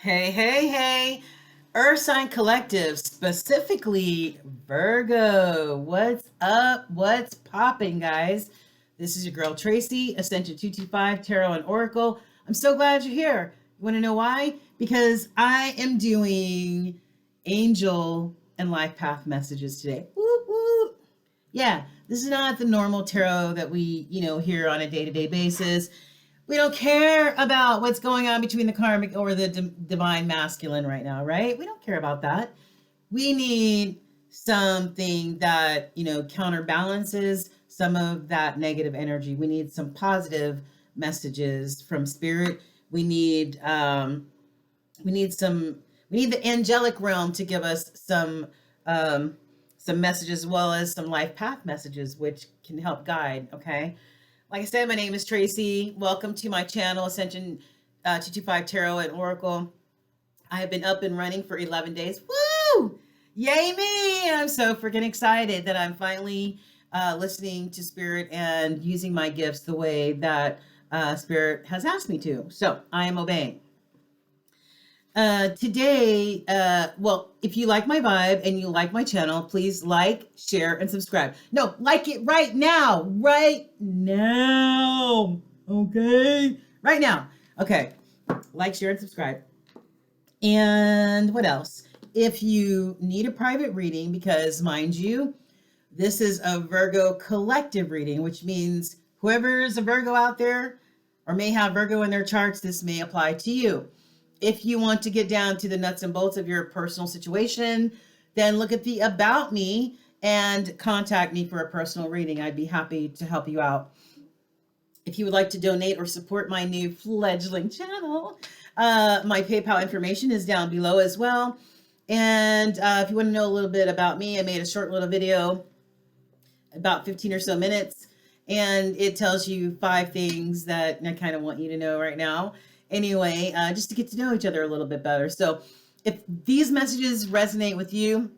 Hey, hey, hey, Earth Sign Collective, specifically Virgo. What's up? What's popping, guys? This is your girl Tracy, Ascension 225 Tarot and Oracle. I'm so glad you're here. You want to know why? Because I am doing angel and life path messages today. Whoop, whoop. Yeah, this is not the normal tarot that we, hear on a day-to-day basis. We don't care about what's going on between the karmic or the divine masculine right now, right? We don't care about that. We need something that, counterbalances some of that negative energy. We need some positive messages from spirit. We need the angelic realm to give us some messages as well as some life path messages, which can help guide. Okay. Like I said, my name is Tracy. Welcome to my channel, Ascension 225 Tarot and Oracle. I have been up and running for 11 days. Woo! Yay me! I'm so freaking excited that I'm finally listening to Spirit and using my gifts the way that Spirit has asked me to. So I am obeying. Today, if you like my vibe and you like my channel, please like, share, and subscribe. No, like it right now. Right now. Okay? Right now. Okay. Like, share, and subscribe. And what else? If you need a private reading, because mind you, this is a Virgo collective reading, which means whoever is a Virgo out there or may have Virgo in their charts, this may apply to you. If you want to get down to the nuts and bolts of your personal situation, then look at the About Me and contact me for a personal reading. I'd be happy to help you out. If you would like to donate or support my new fledgling channel, my PayPal information is down below as well. And if you want to know a little bit about me, I made a short little video, about 15 or so minutes, and it tells you 5 things that I kind of want you to know right now. Anyway, just to get to know each other a little bit better. So if these messages resonate with you,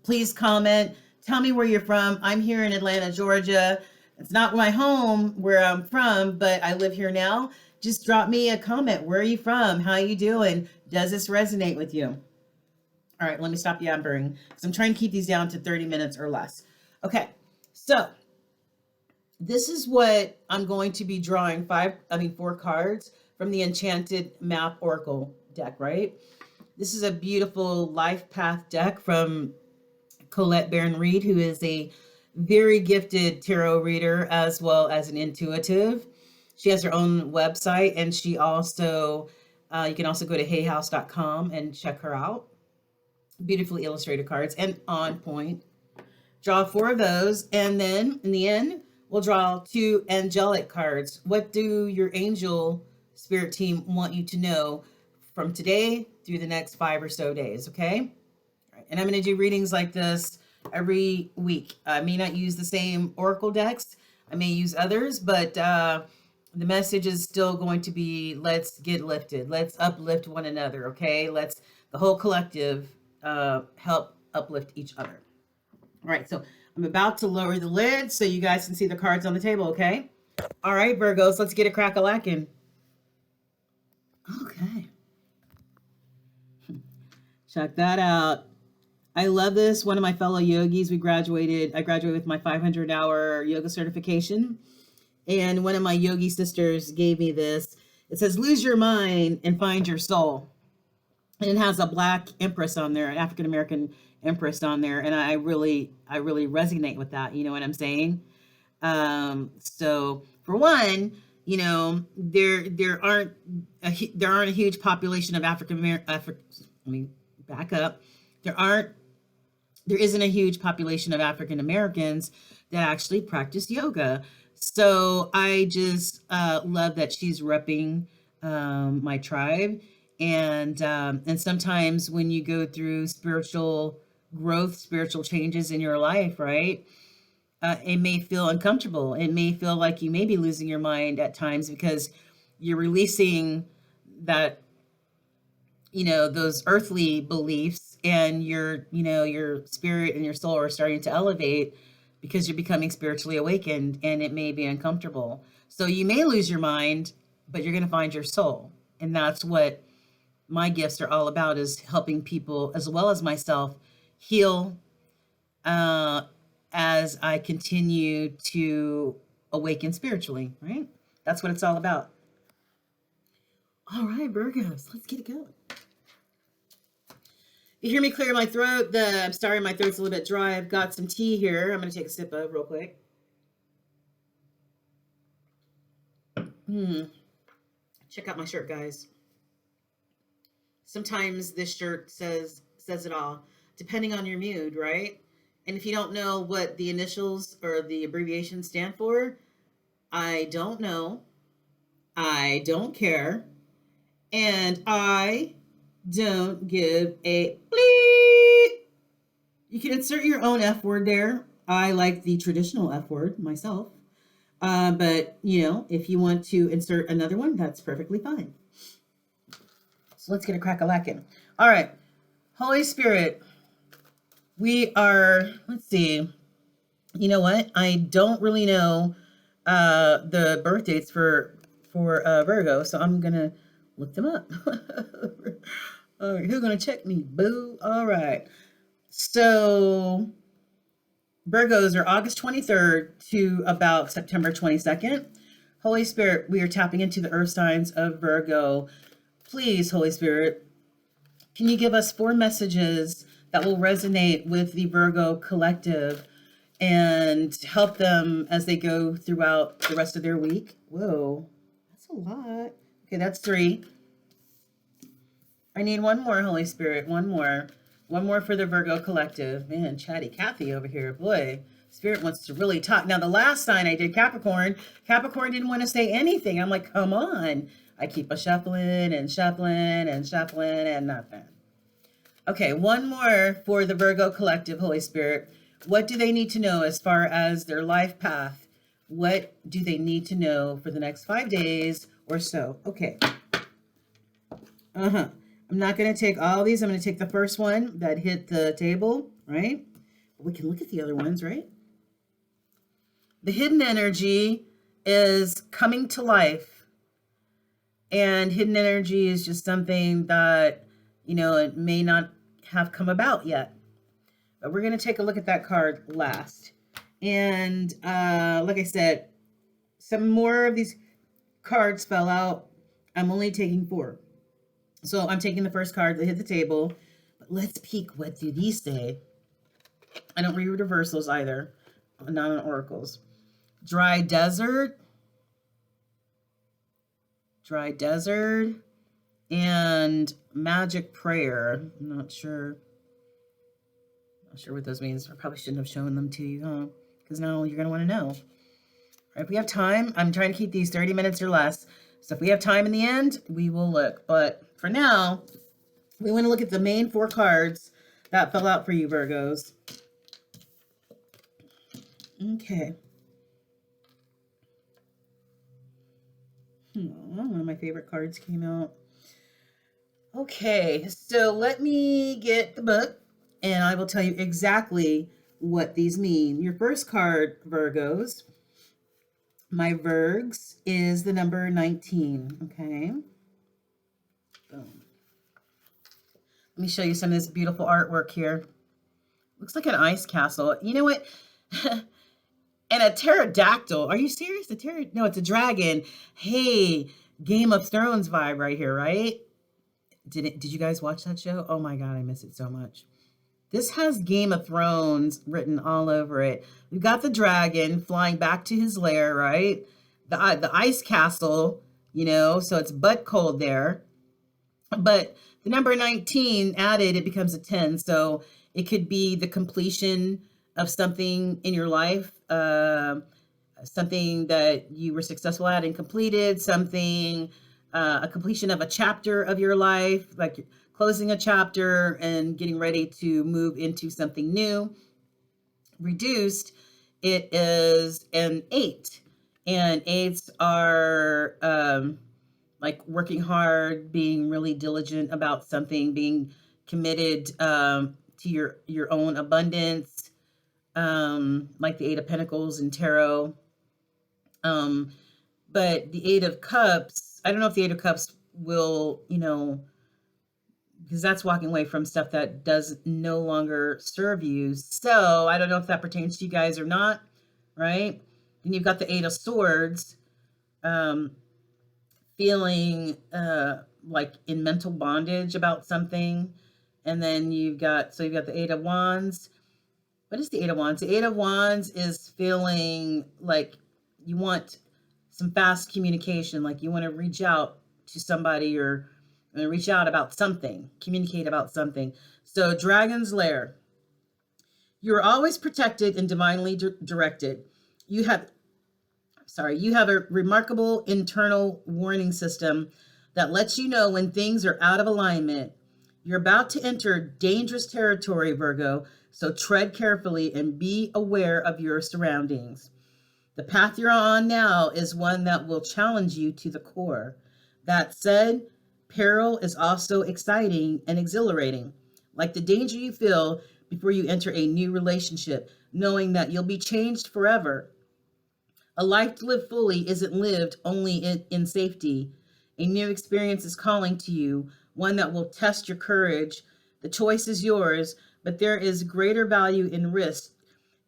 please comment. Tell me where you're from. I'm here in Atlanta, Georgia. It's not my home where I'm from, but I live here now. Just drop me a comment. Where are you from? How are you doing? Does this resonate with you? All right, let me stop yabbering because I'm trying to keep these down to 30 minutes or less. Okay, so this is what I'm going to be drawing 4 cards from the Enchanted Map Oracle deck, right? This is a beautiful life path deck from Colette Baron-Reed, who is a very gifted tarot reader as well as an intuitive. She has her own website, and she also, you can also go to hayhouse.com and check her out. Beautifully illustrated cards and on point. Draw 4 of those, and then in the end, we'll draw 2 angelic cards. What do your angel spirit team want you to know from today through the next 5 or so days? Okay. All right. And I'm going to do readings like this every week. I may not use the same oracle decks. I may use others, but the message is still going to be, let's get lifted. Let's uplift one another. Okay. Let's, the whole collective, help uplift each other. All right. So I'm about to lower the lid so you guys can see the cards on the table. Okay. All right, Virgos, let's get a crack-a-lackin'. Okay. Check that out. I love this. One of my fellow yogis, I graduated with my 500-hour yoga certification. And one of my yogi sisters gave me this. It says, lose your mind and find your soul. And it has a black empress on there, an African-American empress on there. And I really resonate with that. You know what I'm saying? So for one, there aren't a huge population of African American. Let me back up. There isn't a huge population of African Americans that actually practice yoga. So I just love that she's repping my tribe, and sometimes when you go through spiritual growth, spiritual changes in your life, right? It may feel uncomfortable. It may feel like you may be losing your mind at times because you're releasing that, those earthly beliefs, and your spirit and your soul are starting to elevate because you're becoming spiritually awakened, and it may be uncomfortable. So you may lose your mind, but you're going to find your soul. And that's what my gifts are all about is helping people as well as myself heal uh, as I continue to awaken spiritually, right? That's what it's all about. All right, Virgos, let's get it going. You hear me clear my throat? I'm sorry, my throat's a little bit dry. I've got some tea here. I'm going to take a sip of real quick. Check out my shirt, guys. Sometimes this shirt says it all, depending on your mood, right? And if you don't know what the initials or the abbreviations stand for, I don't know. I don't care. And I don't give a bleep. You can insert your own F word there. I like the traditional F word myself. But, if you want to insert another one, that's perfectly fine. So let's get a crack-a-lackin'. All right. Holy Spirit, we are, let's see. You know what? I don't really know the birth dates for Virgo, so I'm going to look them up. All right, who's going to check me? Boo. All right. So Virgos are August 23rd to about September 22nd. Holy Spirit, we are tapping into the earth signs of Virgo. Please, Holy Spirit, can you give us 4 messages that will resonate with the Virgo collective and help them as they go throughout the rest of their week? Whoa, that's a lot. Okay, that's 3. I need one more, Holy Spirit, one more. One more for the Virgo collective. Man, chatty Kathy over here. Boy, Spirit wants to really talk. Now, the last sign I did, Capricorn didn't want to say anything. I'm like, come on. I keep a shuffling and shuffling and shuffling and nothing. Okay, one more for the Virgo collective, Holy Spirit. What do they need to know as far as their life path? What do they need to know for the next 5 days or so? Okay. I'm not going to take all these. I'm going to take the first one that hit the table, right? We can look at the other ones, right? The hidden energy is coming to life. And hidden energy is just something that, it may not have come about yet. But we're going to take a look at that card last. And like I said, some more of these cards fell out. I'm only taking 4. So I'm taking the first card that hit the table. But let's peek. What do these say? I don't read reversals either. Not on oracles. Dry desert. Dry desert. And magic prayer. I'm not sure. Not sure what those means. I probably shouldn't have shown them to you, huh? Because now you're going to want to know. All right, if we have time, I'm trying to keep these 30 minutes or less. So if we have time in the end, we will look. But for now, we want to look at the main 4 cards that fell out for you, Virgos. Okay. One of my favorite cards came out. Okay, so let me get the book, and I will tell you exactly what these mean. Your first card, Virgos, my Virgs, is the number 19, okay? Boom. Let me show you some of this beautiful artwork here. Looks like an ice castle. You know what? And a pterodactyl. Are you serious? No, it's a dragon. Hey, Game of Thrones vibe right here, right? Did you guys watch that show? Oh my God, I miss it so much. This has Game of Thrones written all over it. We've got the dragon flying back to his lair, right? The ice castle, so it's butt cold there. But the number 19 added, it becomes a 10. So it could be the completion of something in your life, something that you were successful at and completed, something, a completion of a chapter of your life, like closing a chapter and getting ready to move into something new. Reduced, it is an 8. And 8s are like working hard, being really diligent about something, being committed to your own abundance, like the 8 of Pentacles in tarot. But the 8 of Cups, I don't know if the 8 of Cups will, because that's walking away from stuff that does no longer serve you. So I don't know if that pertains to you guys or not, right? Then you've got the Eight of Swords, um, feeling like in mental bondage about something. And then you've got the Eight of Wands. What is the Eight of Wands? The Eight of Wands is feeling like you want some fast communication, like you want to reach out to somebody or reach out about something, communicate about something. So, Dragon's Lair, you're always protected and divinely directed. You have, you have a remarkable internal warning system that lets you know when things are out of alignment. You're about to enter dangerous territory, Virgo, so tread carefully and be aware of your surroundings. The path you're on now is one that will challenge you to the core. That said, peril is also exciting and exhilarating, like the danger you feel before you enter a new relationship, knowing that you'll be changed forever. A life to live fully isn't lived only in safety. A new experience is calling to you, one that will test your courage. The choice is yours, but there is greater value in risk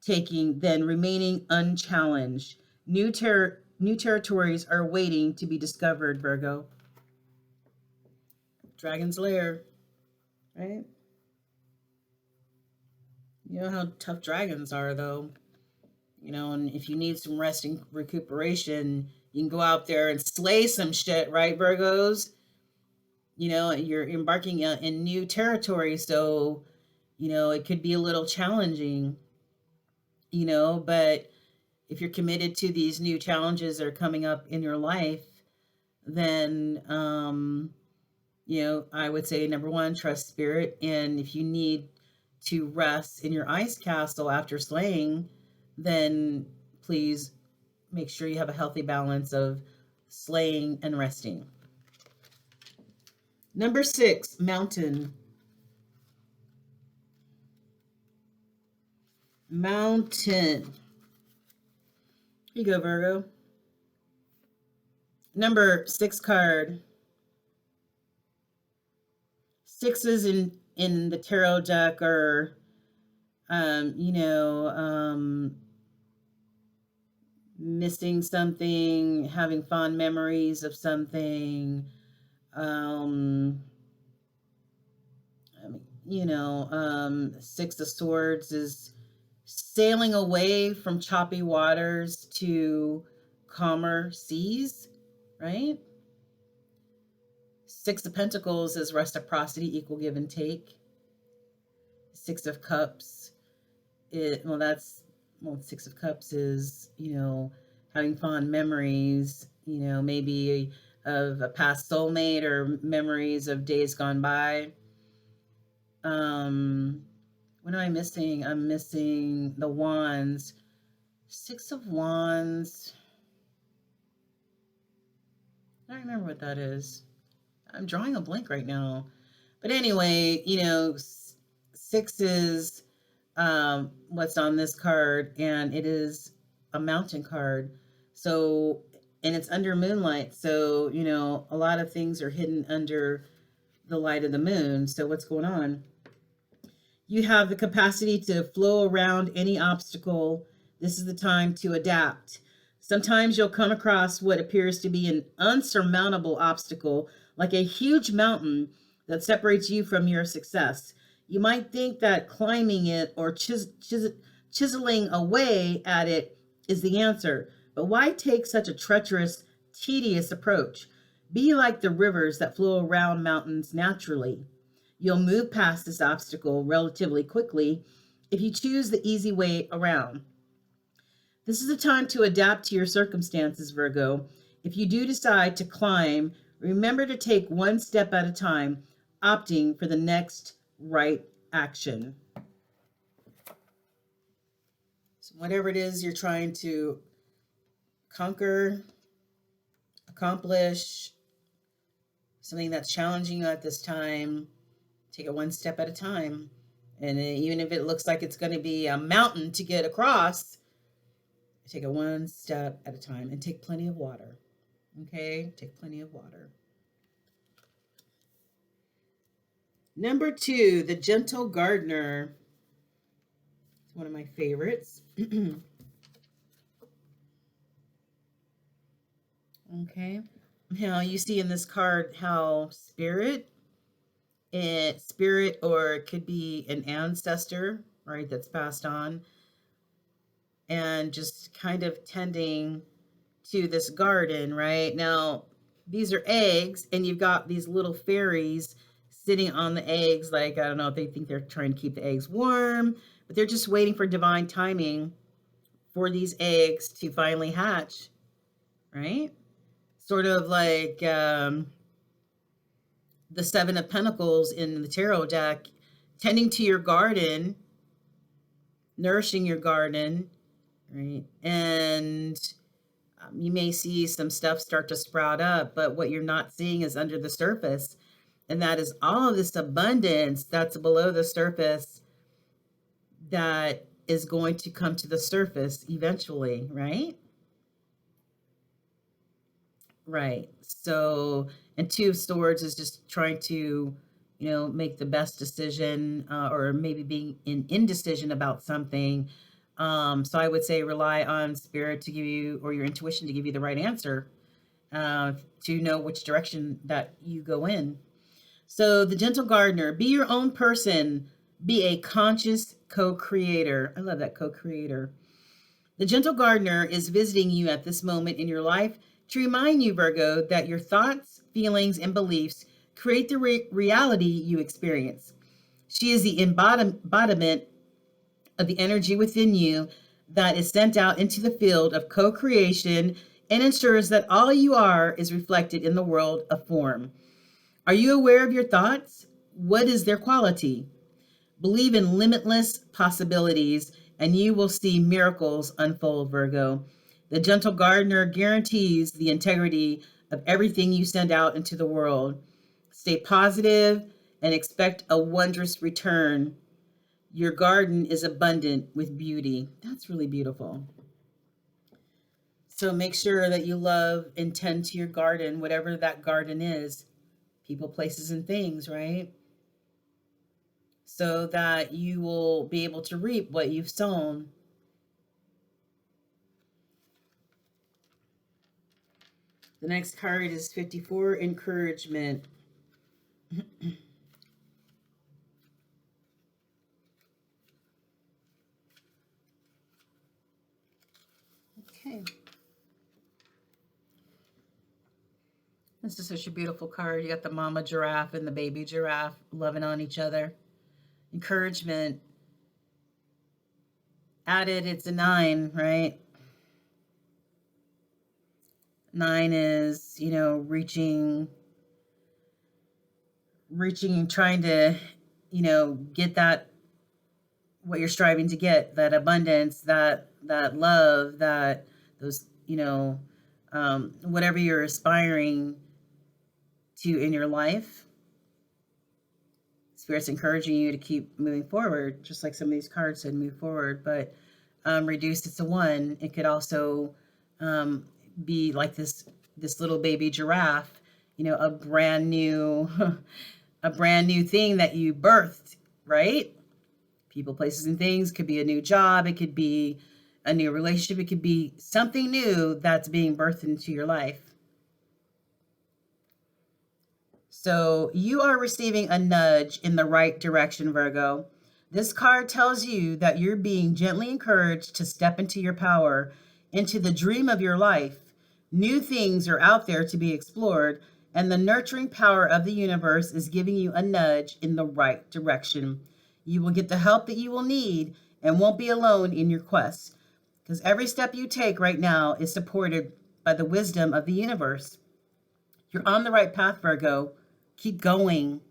taking than remaining unchallenged. New territories are waiting to be discovered, Virgo. Dragon's Lair, right? You know how tough dragons are, though. You know, and if you need some rest and recuperation, you can go out there and slay some shit, right, Virgos? You know, you're embarking in new territory, so, you know, it could be a little challenging, you know, but if you're committed to these new challenges that are coming up in your life, then, you know, I would say number one, trust spirit. And if you need to rest in your ice castle after slaying, then please make sure you have a healthy balance of slaying and resting. Number 6, mountain. Mountain. Here you go, Virgo. Number 6 card. Sixes in the tarot deck are, missing something, having fond memories of something. Six of Swords is sailing away from choppy waters to calmer seas, right? Six of Pentacles is reciprocity, equal give and take. Six of Cups, Six of Cups is, having fond memories, maybe of a past soulmate or memories of days gone by. What am I missing? I'm missing the Wands. Six of Wands. I don't remember what that is. I'm drawing a blank right now. But anyway, six is what's on this card, and it is a mountain card. So, and it's under moonlight. So, a lot of things are hidden under the light of the moon. So what's going on? You have the capacity to flow around any obstacle. This is the time to adapt. Sometimes you'll come across what appears to be an unsurmountable obstacle, like a huge mountain that separates you from your success. You might think that climbing it or chiseling away at it is the answer, but why take such a treacherous, tedious approach? Be like the rivers that flow around mountains naturally. You'll move past this obstacle relatively quickly if you choose the easy way around. This is a time to adapt to your circumstances, Virgo. If you do decide to climb, remember to take one step at a time, opting for the next right action. So whatever it is you're trying to conquer, accomplish, something that's challenging you at this time, take it one step at a time. And even if it looks like it's going to be a mountain to get across, take it one step at a time and take plenty of water. Okay? Take plenty of water. Number 2, the gentle gardener. It's one of my favorites. Okay. Now you see in this card how spirit, or it could be an ancestor, right, that's passed on, and just kind of tending to this garden, right? Now, these are eggs, and you've got these little fairies sitting on the eggs. Like, I don't know if they think they're trying to keep the eggs warm, but they're just waiting for divine timing for these eggs to finally hatch, right? Sort of like the Seven of Pentacles in the tarot deck, tending to your garden, nourishing your garden, right? And you may see some stuff start to sprout up, but what you're not seeing is under the surface. And that is all of this abundance that's below the surface that is going to come to the surface eventually, right? Right. So, and Two of Swords is just trying to, make the best decision, or maybe being in indecision about something. So I would say rely on spirit to give you, or your intuition to give you the right answer, to know which direction that you go in. So the gentle gardener, be your own person, be a conscious co-creator. I love that, co-creator. The gentle gardener is visiting you at this moment in your life to remind you, Virgo, that your thoughts, feelings, and beliefs create the reality you experience. She is the embodiment of the energy within you that is sent out into the field of co-creation and ensures that all you are is reflected in the world of form. Are you aware of your thoughts? What is their quality? Believe in limitless possibilities, and you will see miracles unfold, Virgo. The gentle gardener guarantees the integrity of everything you send out into the world. Stay positive and expect a wondrous return. Your garden is abundant with beauty. That's really beautiful. So make sure that you love and tend to your garden, whatever that garden is. People, places, and things, right? So that you will be able to reap what you've sown. The next card is 54, encouragement. Okay. This is such a beautiful card. You got the mama giraffe and the baby giraffe loving on each other. Encouragement. Added, it's a 9, right? 9 is, reaching and trying to, get that, what you're striving to get, that abundance, that love, that those, whatever you're aspiring to in your life. Spirit's encouraging you to keep moving forward, just like some of these cards said, move forward. But reduced, it's a 1. It could also be like this little baby giraffe, a brand new a brand new thing that you birthed, right? People, places, and things. Could be a new job, it could be a new relationship, it could be something new that's being birthed into your life. So you are receiving a nudge in the right direction, Virgo. This card tells you that you're being gently encouraged to step into your power, into the dream of your life. New things are out there to be explored, and the nurturing power of the universe is giving you a nudge in the right direction. You will get the help that you will need and won't be alone in your quest, because every step you take right now is supported by the wisdom of the universe. You're on the right path, Virgo. Keep going.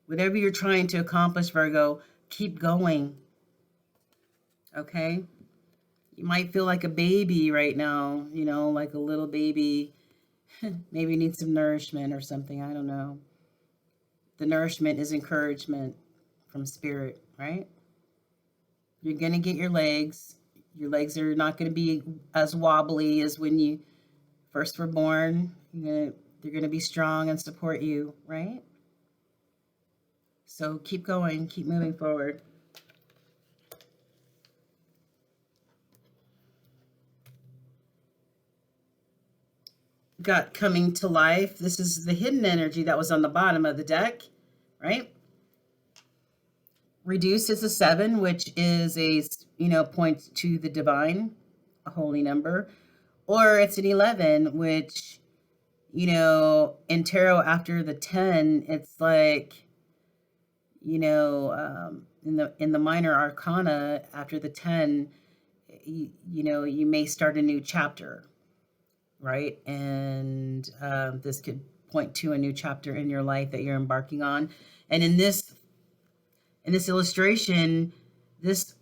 Whatever you're trying to accomplish, Virgo, keep going. Okay? You might feel like a baby right now, like a little baby. Maybe needs some nourishment or something. I don't know. The nourishment is encouragement from spirit, right? You're going to get your legs. Your legs are not going to be as wobbly as when you first were born. They're going to be strong and support you, right? So keep going, keep moving forward. Got coming to life. This is the hidden energy that was on the bottom of the deck, right? Reduced is a 7, which is a, points to the divine, a holy number. Or it's an 11, which, in tarot after the 10, it's like, in the minor arcana after the 10, you may start a new chapter, right? And this could point to a new chapter in your life that you're embarking on. And in this illustration, this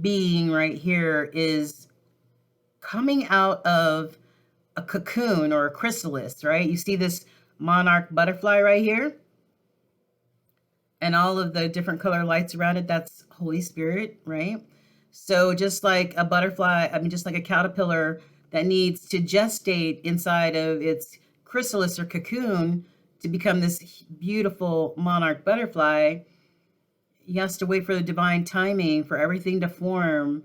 being right here is coming out of a cocoon or a chrysalis, right? You see this monarch butterfly right here? And all of the different color lights around it, that's Holy Spirit, right? So just like a butterfly, just like a caterpillar that needs to gestate inside of its chrysalis or cocoon to become this beautiful monarch butterfly, he has to wait for the divine timing for everything to form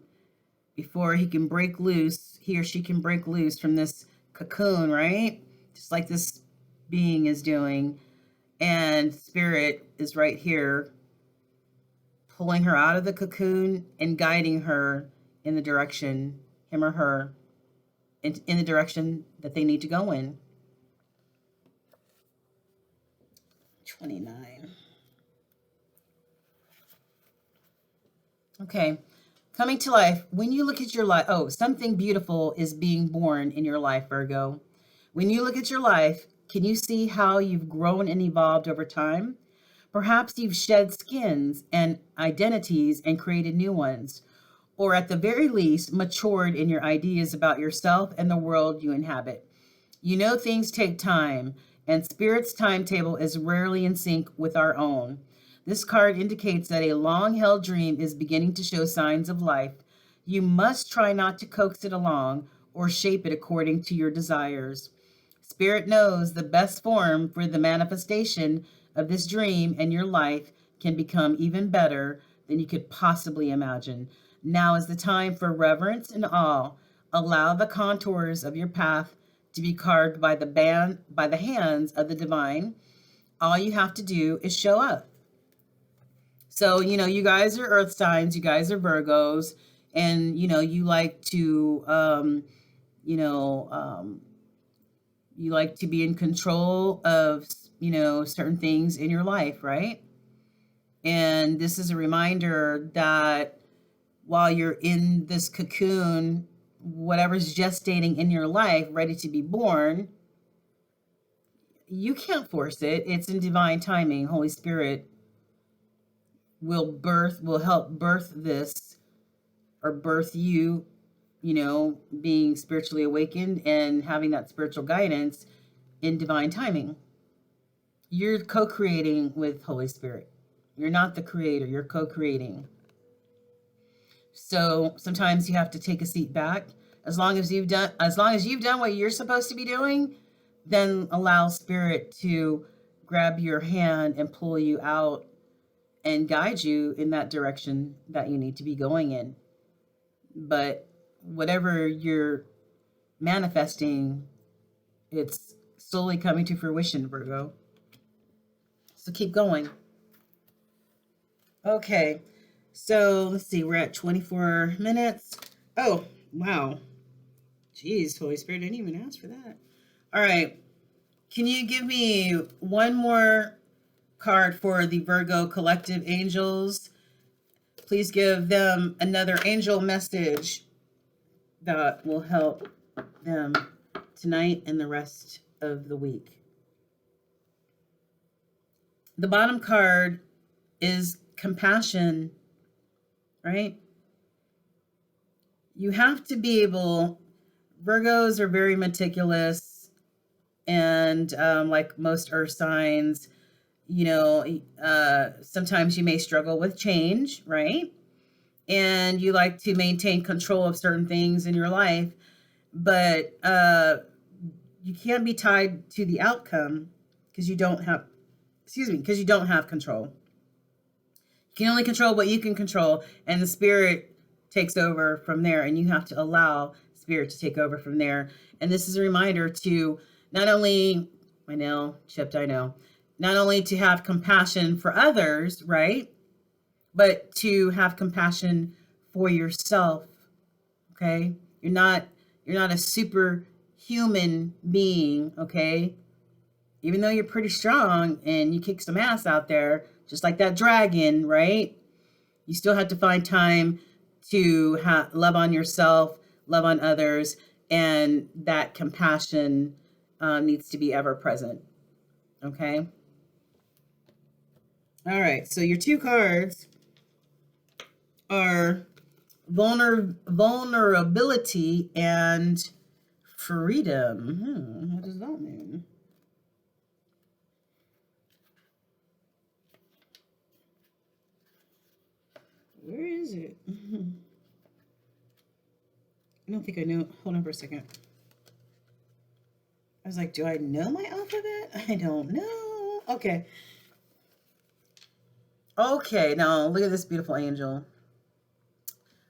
before he can break loose, he or she can break loose from this cocoon, right? Just like this being is doing. And Spirit is right here, pulling her out of the cocoon and guiding her in the direction, him or her, in the direction that they need to go in. 29. Okay. Coming to life. When you look at your life, something beautiful is being born in your life, Virgo. When you look at your life, can you see how you've grown and evolved over time? Perhaps you've shed skins and identities and created new ones, or at the very least, matured in your ideas about yourself and the world you inhabit. You know things take time, and Spirit's timetable is rarely in sync with our own. This card indicates that a long-held dream is beginning to show signs of life. You must try not to coax it along or shape it according to your desires. Spirit knows the best form for the manifestation of this dream and your life can become even better than you could possibly imagine. Now is the time for reverence and awe. Allow the contours of your path to be carved by the hands of the divine. All you have to do is show up. So, you guys are earth signs, you guys are Virgos, and, you like to, you like to be in control of, certain things in your life, right? And this is a reminder that while you're in this cocoon, whatever's gestating in your life, ready to be born, you can't force it. It's in divine timing. Holy Spirit will help birth this, or birth you, being spiritually awakened and having that spiritual guidance in divine timing. You're co-creating with Holy Spirit. You're not the creator, you're co-creating. So sometimes you have to take a seat back. As long as you've done what you're supposed to be doing, then allow Spirit to grab your hand and pull you out and guide you in that direction that you need to be going in. But whatever you're manifesting, it's slowly coming to fruition, Virgo. So keep going. Okay, so let's see, we're at 24 minutes. Oh, wow. Jeez, Holy Spirit didn't even ask for that. All right, can you give me one more card for the Virgo collective angels? Please give them another angel message that will help them tonight and the rest of the week. The bottom card is compassion, right? You have to be able, Virgos are very meticulous, and like most earth signs, sometimes you may struggle with change, right? And you like to maintain control of certain things in your life, but you can't be tied to the outcome because you don't have excuse me, because you don't have control. You can only control what you can control, and the spirit takes over from there, and you have to allow spirit to take over from there. And this is a reminder to not only, my nail chipped, I know, not only to have compassion for others, right? But to have compassion for yourself. Okay? You're not a superhuman being, okay? Even though you're pretty strong and you kick some ass out there, just like that dragon, right? You still have to find time to love on yourself, love on others, and that compassion needs to be ever present. Okay? All right, so your two cards are vulnerability and freedom. What does that mean? Where is it? I don't think I know. Hold on for a second. I was like, do I know my alphabet? I don't know. Okay. Okay, now look at this beautiful angel.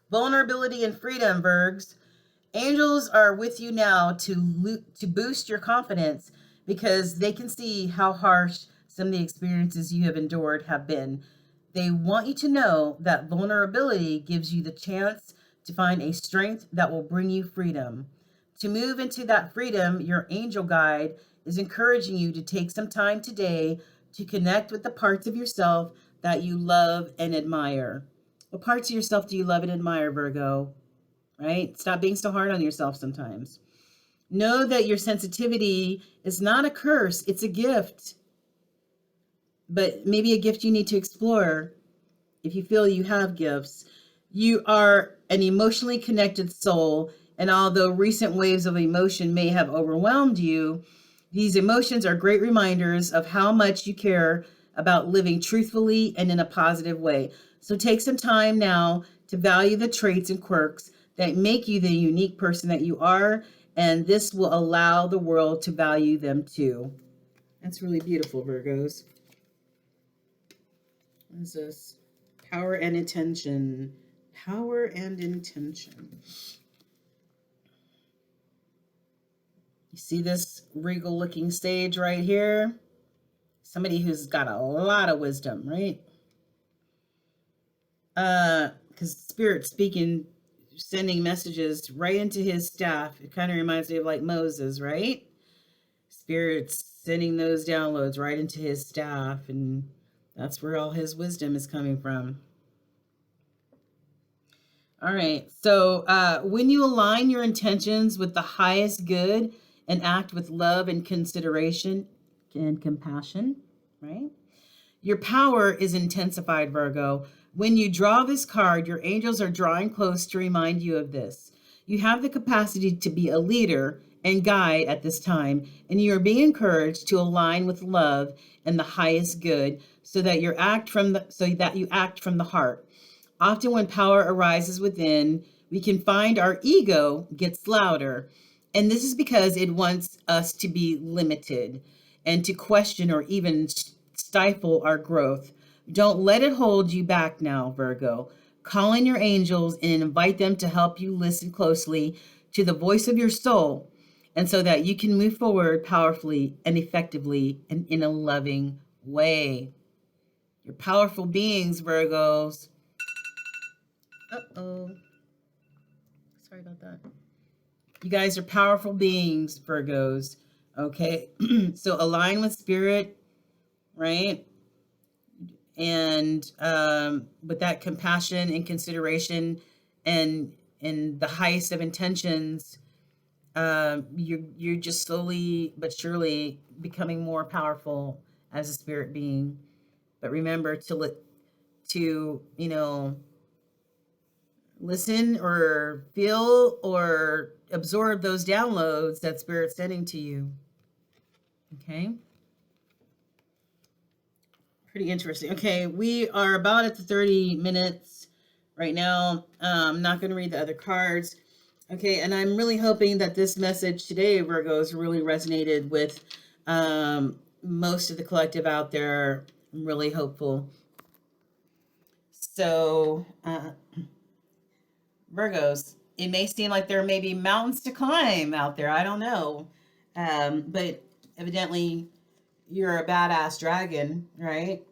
Vulnerability and freedom, Virgs. Angels are with you now to boost your confidence because they can see how harsh some of the experiences you have endured have been. They want you to know that vulnerability gives you the chance to find a strength that will bring you freedom. To move into that freedom, your angel guide is encouraging you to take some time today to connect with the parts of yourself that you love and admire. What parts of yourself do you love and admire, Virgo? Right? Stop being so hard on yourself sometimes. Know that your sensitivity is not a curse, it's a gift. But maybe a gift you need to explore if you feel you have gifts. You are an emotionally connected soul, and although recent waves of emotion may have overwhelmed you, these emotions are great reminders of how much you care about living truthfully and in a positive way. So take some time now to value the traits and quirks that make you the unique person that you are, and this will allow the world to value them too. That's really beautiful, Virgos. What is this? Power and intention. Power and intention. You see this regal looking sage right here? Somebody who's got a lot of wisdom, right? Because Spirit speaking, sending messages right into his staff. It kind of reminds me of like Moses, right? Spirit's sending those downloads right into his staff, and that's where all his wisdom is coming from. All right. So when you align your intentions with the highest good and act with love and consideration and compassion, right? Your power is intensified, Virgo. When you draw this card, your angels are drawing close to remind you of this. You have the capacity to be a leader and guide at this time, and you are being encouraged to align with love and the highest good so that you act from the heart. Often when power arises within, we can find our ego gets louder. And this is because it wants us to be limited and to question or even stifle our growth. Don't let it hold you back now, Virgo. Call in your angels and invite them to help you listen closely to the voice of your soul, and so that you can move forward powerfully and effectively and in a loving way. You're powerful beings, Virgos. Uh-oh. Sorry about that. You guys are powerful beings, Virgos. Okay? So align with spirit, right? And with that compassion and consideration and the highest of intentions, you're just slowly but surely becoming more powerful as a spirit being. But remember to listen or feel or absorb those downloads that Spirit's sending to you. Okay? Pretty interesting. Okay, we are about at the 30 minutes right now. I'm not going to read the other cards. Okay, and I'm really hoping that this message today, Virgos, really resonated with most of the collective out there. I'm really hopeful. So, Virgos, it may seem like there may be mountains to climb out there. I don't know. But evidently, you're a badass dragon, right?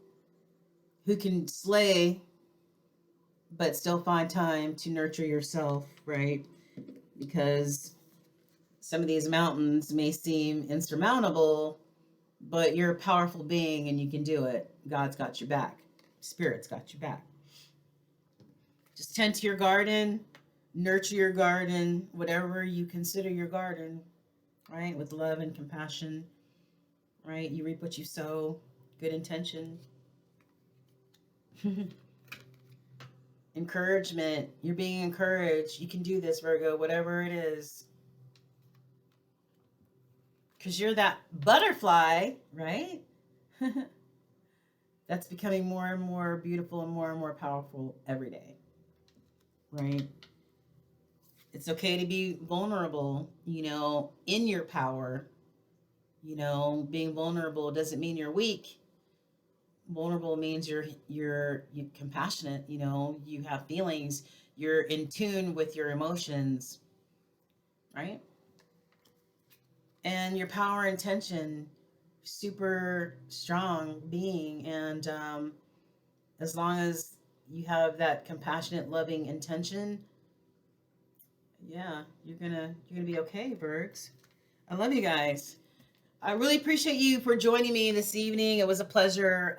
Who can slay, but still find time to nurture yourself, right? Because some of these mountains may seem insurmountable, but you're a powerful being and you can do it. God's got your back, Spirit's got your back. Just tend to your garden, nurture your garden, whatever you consider your garden, right? With love and compassion, right? You reap what you sow, good intention. Encouragement. You're being encouraged. You can do this, Virgo, whatever it is. Because you're that butterfly, right? That's becoming more and more beautiful and more powerful every day, right? It's okay to be vulnerable, in your power. Being vulnerable doesn't mean you're weak. Vulnerable means you're compassionate, you have feelings, you're in tune with your emotions, right? And your power intention, super strong being. And as long as you have that compassionate, loving intention, yeah, you're gonna be okay, Virgs. I love you guys. I really appreciate you for joining me this evening. It was a pleasure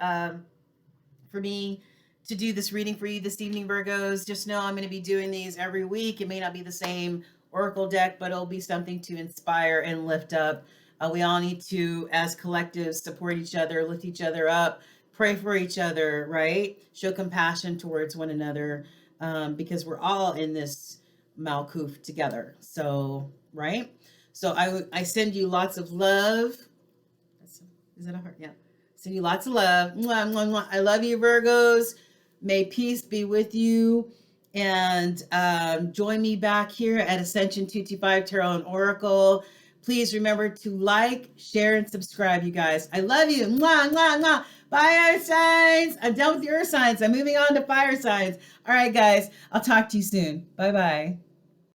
for me to do this reading for you this evening, Virgos. Just know I'm going to be doing these every week. It may not be the same oracle deck, but it'll be something to inspire and lift up. We all need to, as collectives, support each other, lift each other up, pray for each other, right? Show compassion towards one another, because we're all in this Malkuth together. So, right? So I send you lots of love. Is that a heart? Yeah. Send you lots of love. Mwah, mwah, mwah. I love you, Virgos. May peace be with you. And join me back here at Ascension 225 Tarot and Oracle. Please remember to like, share, and subscribe, you guys. I love you. Mwah, mwah, mwah. Fire signs. I'm done with your signs. I'm moving on to fire signs. All right, guys. I'll talk to you soon. Bye-bye.